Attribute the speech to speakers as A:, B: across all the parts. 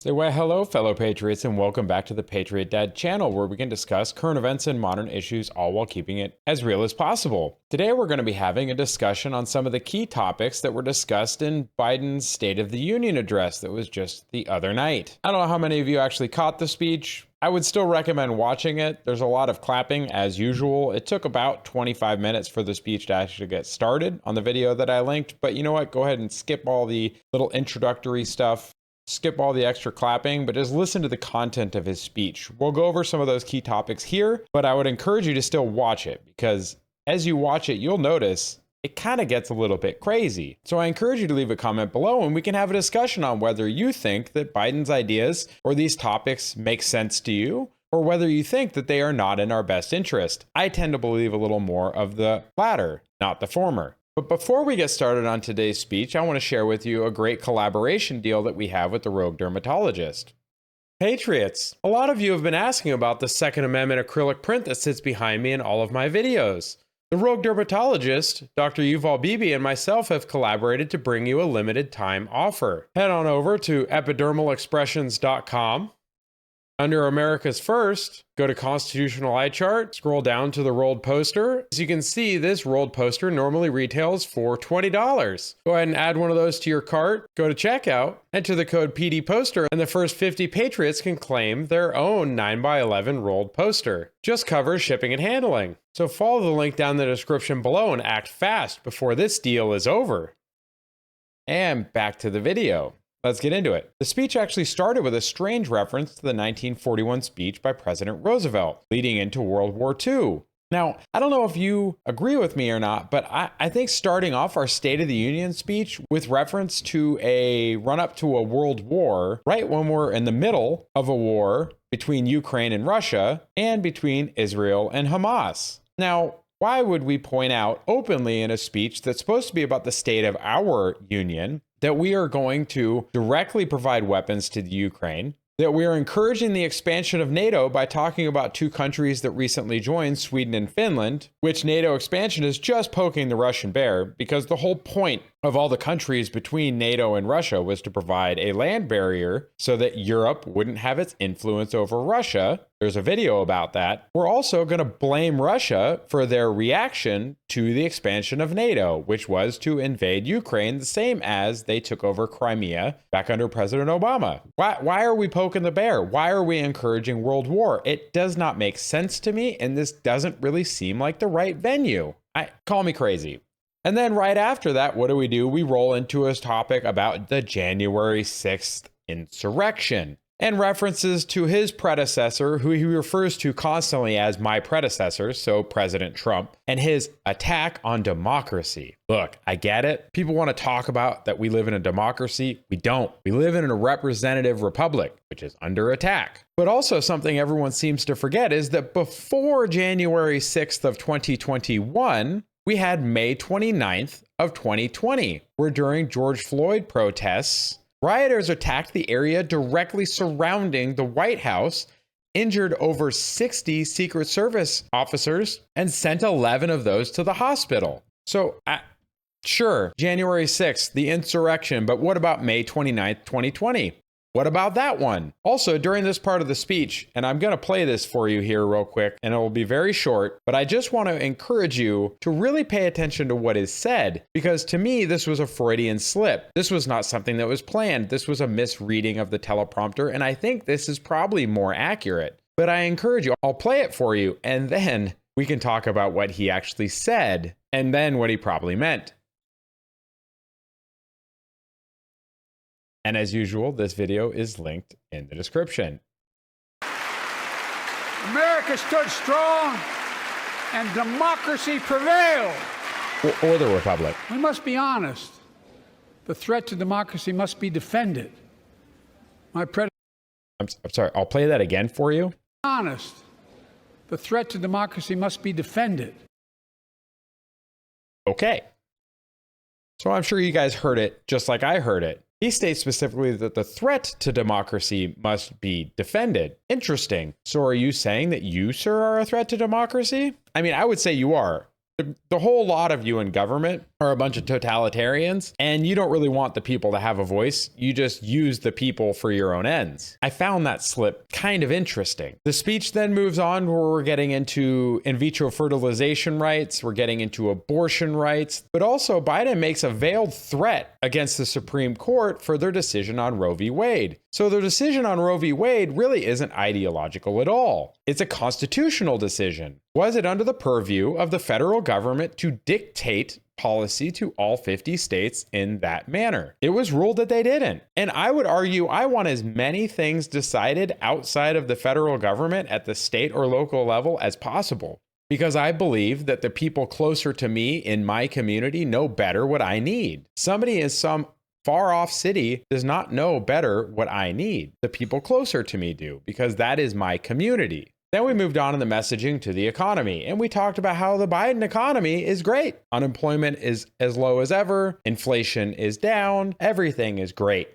A: Say well, hello, fellow Patriots, and welcome back to the Patriot Dad channel, where we can discuss current events and modern issues, all while keeping it as real as possible. Today, we're going to be having a discussion on some of the key topics that were discussed in Biden's State of the Union address that was just the other night. I don't know how many of you actually caught the speech. I would still recommend watching it. There's a lot of clapping as usual. It took about 25 minutes for the speech to actually get started on the video that I linked, but you know what? Go ahead and skip all the little introductory stuff. Skip all the extra clapping, but just listen to the content of his speech. We'll go over some of those key topics here, but I would encourage you to still watch it, because as you watch it, you'll notice it kind of gets a little bit crazy. So I encourage you to leave a comment below and we can have a discussion on whether you think that Biden's ideas or these topics make sense to you, or whether you think that they are not in our best interest. I tend to believe a little more of the latter, not the former. But before we get started on today's speech, I want to share with you a great collaboration deal that we have with the Rogue Dermatologist. Patriots, a lot of you have been asking about the Second Amendment acrylic print that sits behind me in all of my videos. The Rogue Dermatologist, Dr. Yuval Bibi, and myself have collaborated to bring you a limited time offer. Head on over to epidermalexpressions.com. Under America's First, go to Constitutional Eye Chart, scroll down to the rolled poster. As you can see, this rolled poster normally retails for $20. Go ahead and add one of those to your cart, go to checkout, enter the code PDPoster, and the first 50 Patriots can claim their own 9x11 rolled poster. Just covers shipping and handling. So follow the link down in the description below and act fast before this deal is over. And back to the video. Let's get into it. The speech actually started with a strange reference to the 1941 speech by President Roosevelt, leading into World War II. Now, I don't know if you agree with me or not, but I think starting off our State of the Union speech with reference to a run-up to a world war, right when we're in the middle of a war between Ukraine and Russia, and between Israel and Hamas. Now, why would we point out openly in a speech that's supposed to be about the state of our union that we are going to directly provide weapons to the Ukraine, that we are encouraging the expansion of NATO by talking about two countries that recently joined, Sweden and Finland, which NATO expansion is just poking the Russian bear, because the whole point of all the countries between NATO and Russia was to provide a land barrier so that Europe wouldn't have its influence over Russia. There's a video about that. We're also going to blame Russia for their reaction to the expansion of NATO, which was to invade Ukraine, the same as they took over Crimea back under President Obama. Why are we poking the bear? Why are we encouraging world war? It does not make sense to me, and this doesn't really seem like the right venue. Call me crazy. And then right after that, what do? We roll into a topic about the January 6th insurrection and references to his predecessor, who he refers to constantly as my predecessor, so President Trump, and his attack on democracy. Look, I get it. People want to talk about that we live in a democracy. We don't. We live in a representative republic, which is under attack. But also something everyone seems to forget is that before January 6th of 2021, we had May 29th of 2020, where during George Floyd protests, rioters attacked the area directly surrounding the White House, injured over 60 Secret Service officers, and sent 11 of those to the hospital. So, sure, January 6th, the insurrection, but what about May 29th, 2020? What about that one? Also, during this part of the speech, and I'm going to play this for you here real quick, and it will be very short, but I just want to encourage you to really pay attention to what is said, because to me, this was a Freudian slip. This was not something that was planned. This was a misreading of the teleprompter, and I think this is probably more accurate. But I encourage you, I'll play it for you, and then we can talk about what he actually said, and then what he probably meant. And as usual, this video is linked in the description.
B: America stood strong and democracy prevailed.
A: Or the Republic.
B: We must be honest. The threat to democracy must be defended. I'm
A: sorry, I'll play that again for you.
B: Honest. The threat to democracy must be defended.
A: Okay. So I'm sure you guys heard it just like I heard it. He states specifically that the threat to democracy must be defended. Interesting. So are you saying that you, sir, are a threat to democracy? I mean, I would say you are. The whole lot of you in government are a bunch of totalitarians, and you don't really want the people to have a voice. You just use the people for your own ends. I found that slip kind of interesting. The speech then moves on where we're getting into in vitro fertilization rights, we're getting into abortion rights, but also Biden makes a veiled threat against the Supreme Court for their decision on Roe v. Wade. So their decision on Roe v. Wade really isn't ideological at all. It's a constitutional decision. Was it under the purview of the federal government to dictate policy to all 50 states in that manner? It was ruled that they didn't. And I would argue I want as many things decided outside of the federal government at the state or local level as possible, because I believe that the people closer to me in my community know better what I need. Somebody in some far off city does not know better what I need. The people closer to me do, because that is my community. Then we moved on in the messaging to the economy, and we talked about how the Biden economy is great. Unemployment is as low as ever. Inflation is down. Everything is great.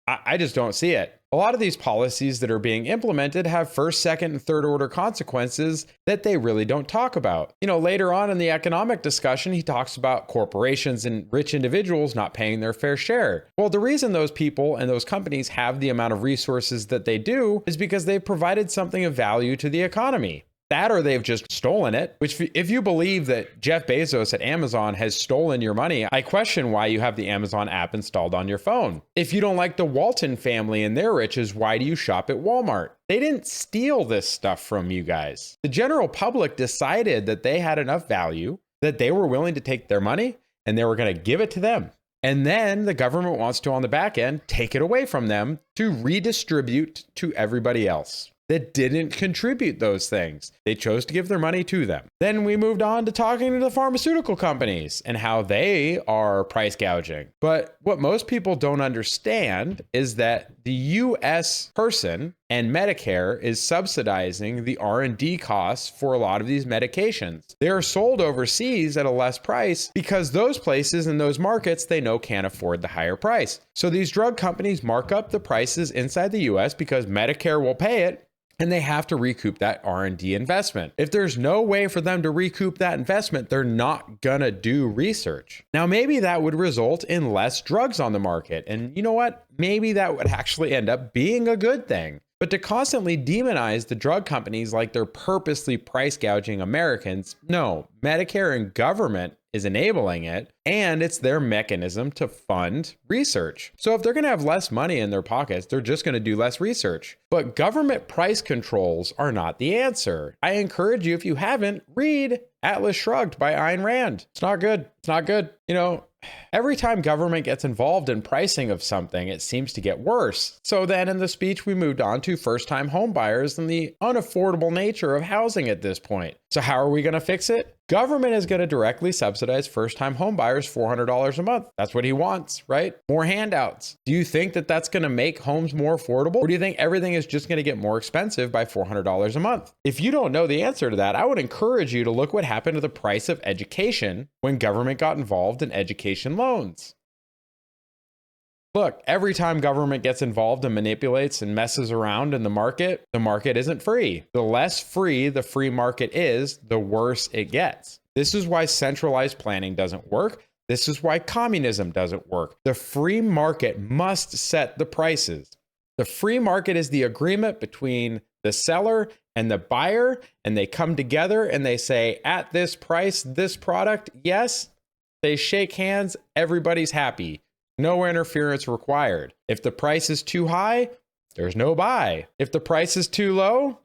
A: I just don't see it. A lot of these policies that are being implemented have first, second, and third order consequences that they really don't talk about. Later on in the economic discussion, he talks about corporations and rich individuals not paying their fair share. Well, the reason those people and those companies have the amount of resources that they do is because they've provided something of value to the economy. That or they've just stolen it, which if you believe that Jeff Bezos at Amazon has stolen your money, I question why you have the Amazon app installed on your phone. If you don't like the Walton family and their riches, why do you shop at Walmart? They didn't steal this stuff from you guys. The general public decided that they had enough value that they were willing to take their money and they were going to give it to them. And then the government wants to, on the back end, take it away from them to redistribute to everybody else that didn't contribute those things. They chose to give their money to them. Then we moved on to talking to the pharmaceutical companies and how they are price gouging. But what most people don't understand is that the US person and Medicare is subsidizing the R&D costs for a lot of these medications. They are sold overseas at a less price because those places and those markets they know can't afford the higher price. So these drug companies mark up the prices inside the US because Medicare will pay it, and they have to recoup that R&D investment. If there's no way for them to recoup that investment, they're not gonna do research. Now, maybe that would result in less drugs on the market. And you know what? Maybe that would actually end up being a good thing. But to constantly demonize the drug companies like they're purposely price gouging Americans, no, Medicare and government is enabling it, and it's their mechanism to fund research. So if they're going to have less money in their pockets, they're just going to do less research. But government price controls are not the answer. I encourage you, if you haven't, read Atlas Shrugged by Ayn Rand. It's not good. It's not good. Every time government gets involved in pricing of something, it seems to get worse. So then in the speech, we moved on to first-time home buyers and the unaffordable nature of housing at this point. So how are we going to fix it? Government is going to directly subsidize first-time home buyers $400 a month. That's what he wants, right? More handouts. Do you think that that's going to make homes more affordable? Or do you think everything is just going to get more expensive by $400 a month? If you don't know the answer to that, I would encourage you to look what happened to the price of education when government got involved in education loans. Look, every time government gets involved and manipulates and messes around in the market isn't free. The less free the free market is, the worse it gets. This is why centralized planning doesn't work. This is why communism doesn't work. The free market must set the prices. The free market is the agreement between the seller and the buyer, and they come together and they say, at this price, this product, yes, they shake hands, everybody's happy. No interference required. If the price is too high, there's no buy. If the price is too low,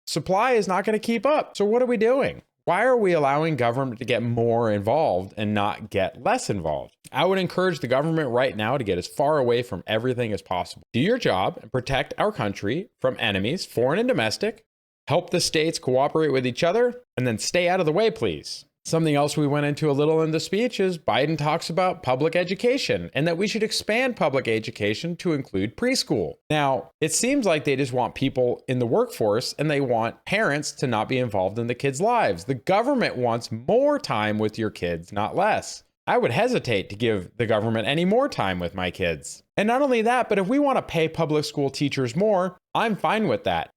A: supply is not going to keep up. So what are we doing? Why are we allowing government to get more involved and not get less involved? I would encourage the government right now to get as far away from everything as possible. Do your job and protect our country from enemies, foreign and domestic. Help the states cooperate with each other, and then stay out of the way, please. Something else we went into a little in the speech is Biden talks about public education and that we should expand public education to include preschool. Now, it seems like they just want people in the workforce and they want parents to not be involved in the kids' lives. The government wants more time with your kids, not less. I would hesitate to give the government any more time with my kids. And not only that, but if we want to pay public school teachers more, I'm fine with that.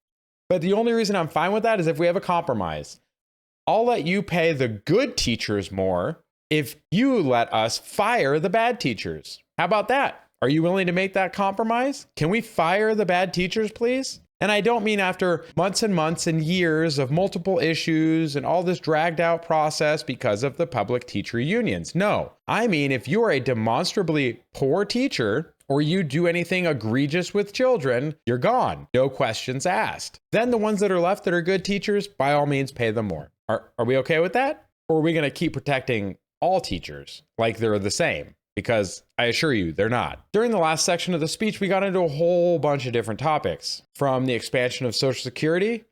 A: But the only reason I'm fine with that is if we have a compromise. I'll let you pay the good teachers more if you let us fire the bad teachers. How about that? Are you willing to make that compromise? Can we fire the bad teachers, please? And I don't mean after months and months and years of multiple issues and all this dragged out process because of the public teacher unions. No, I mean if you are a demonstrably poor teacher or you do anything egregious with children, you're gone. No questions asked. Then the ones that are left that are good teachers, by all means, pay them more. Are we okay with that? Or are we going to keep protecting all teachers like they're the same? Because I assure you, they're not. During the last section of the speech, we got into a whole bunch of different topics, from the expansion of Social Security,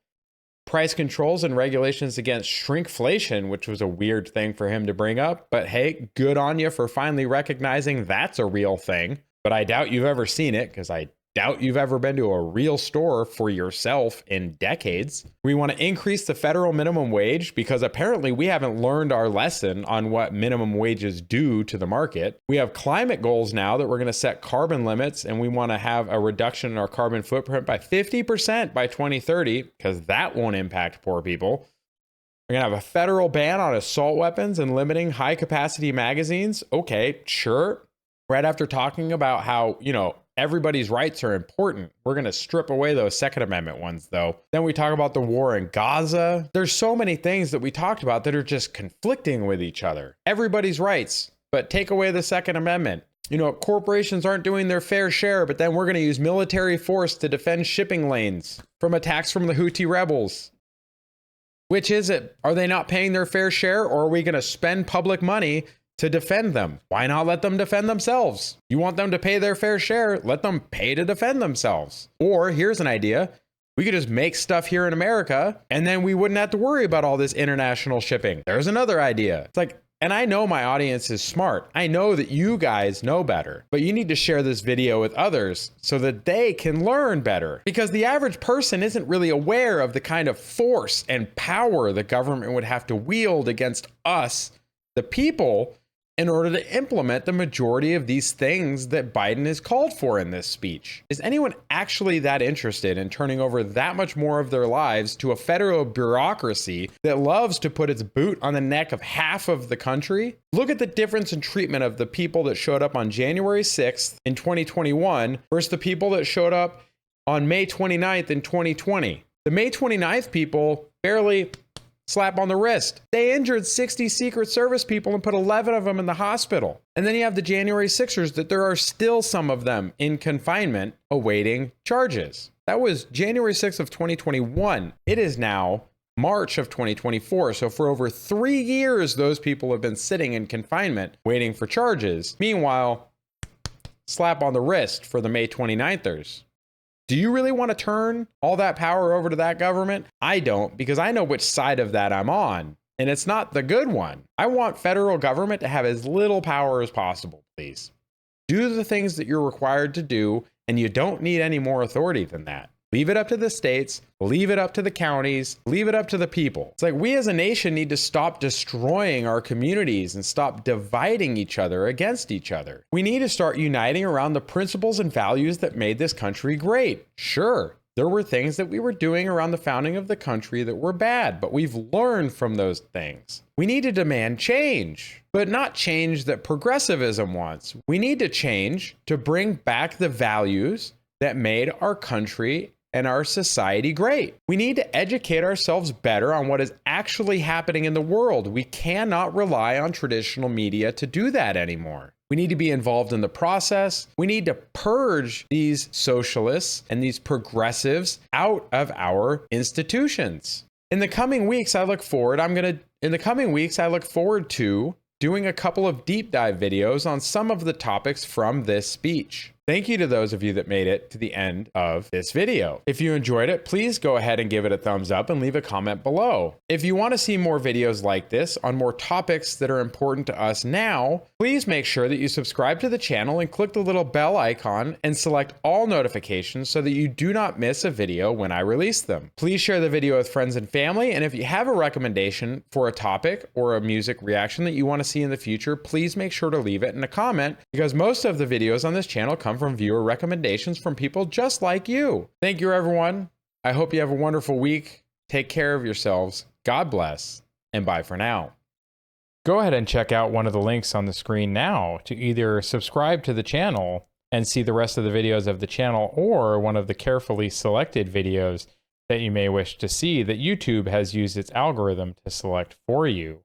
A: price controls and regulations against shrinkflation, which was a weird thing for him to bring up. But hey, good on you for finally recognizing that's a real thing. But I doubt you've ever seen it, because I doubt you've ever been to a real store for yourself in decades. We want to increase the federal minimum wage because apparently we haven't learned our lesson on what minimum wages do to the market. We have climate goals now that we're going to set carbon limits, and we want to have a reduction in our carbon footprint by 50% by 2030 because that won't impact poor people. We're going to have a federal ban on assault weapons and limiting high capacity magazines. Okay, sure. Right after talking about how, everybody's rights are important, we're going to strip away those Second Amendment ones, though. Then we talk about the war in Gaza. There's so many things that we talked about that are just conflicting with each other. Everybody's rights, but take away the Second Amendment. Corporations aren't doing their fair share, but then we're going to use military force to defend shipping lanes from attacks from the Houthi rebels. Which is it? Are they not paying their fair share, or are we going to spend public money to defend them? Why not let them defend themselves? You want them to pay their fair share, let them pay to defend themselves. Or here's an idea. We could just make stuff here in America and then we wouldn't have to worry about all this international shipping. There's another idea. It's like, and I know my audience is smart. I know that you guys know better, but you need to share this video with others so that they can learn better, because the average person isn't really aware of the kind of force and power the government would have to wield against us, the people, in order to implement the majority of these things that Biden has called for in this speech. Is anyone actually that interested in turning over that much more of their lives to a federal bureaucracy that loves to put its boot on the neck of half of the country? Look at the difference in treatment of the people that showed up on January 6th in 2021 versus the people that showed up on May 29th in 2020. The May 29th people barely slap on the wrist. They injured 60 Secret Service people and put 11 of them in the hospital. And then you have the January 6ers that there are still some of them in confinement awaiting charges. That was January 6th of 2021. It is now March of 2024. So for over 3 years, those people have been sitting in confinement waiting for charges. Meanwhile, slap on the wrist for the May 29thers. Do you really want to turn all that power over to that government? I don't, because I know which side of that I'm on, and it's not the good one. I want federal government to have as little power as possible, please. Do the things that you're required to do, and you don't need any more authority than that. Leave it up to the states, leave it up to the counties, leave it up to the people. It's like we as a nation need to stop destroying our communities and stop dividing each other against each other. We need to start uniting around the principles and values that made this country great. Sure, there were things that we were doing around the founding of the country that were bad, but we've learned from those things. We need to demand change, but not change that progressivism wants. We need to change to bring back the values that made our country and our society great. We need to educate ourselves better on what is actually happening in the world. We cannot rely on traditional media to do that anymore. We need to be involved in the process. We need to purge these socialists and these progressives out of our institutions. In the coming weeks, I look forward to doing a couple of deep dive videos on some of the topics from this speech. Thank you to those of you that made it to the end of this video. If you enjoyed it, please go ahead and give it a thumbs up and leave a comment below. If you want to see more videos like this on more topics that are important to us now, please make sure that you subscribe to the channel and click the little bell icon and select all notifications so that you do not miss a video when I release them. Please share the video with friends and family, and if you have a recommendation for a topic or a music reaction that you want to see in the future, please make sure to leave it in a comment, because most of the videos on this channel come from viewer recommendations from people just like you. Thank you, everyone. I hope you have a wonderful week. Take care of yourselves. God bless. and bye for now. Go ahead and check out one of the links on the screen now to either subscribe to the channel and see the rest of the videos of the channel, or one of the carefully selected videos that you may wish to see that YouTube has used its algorithm to select for you.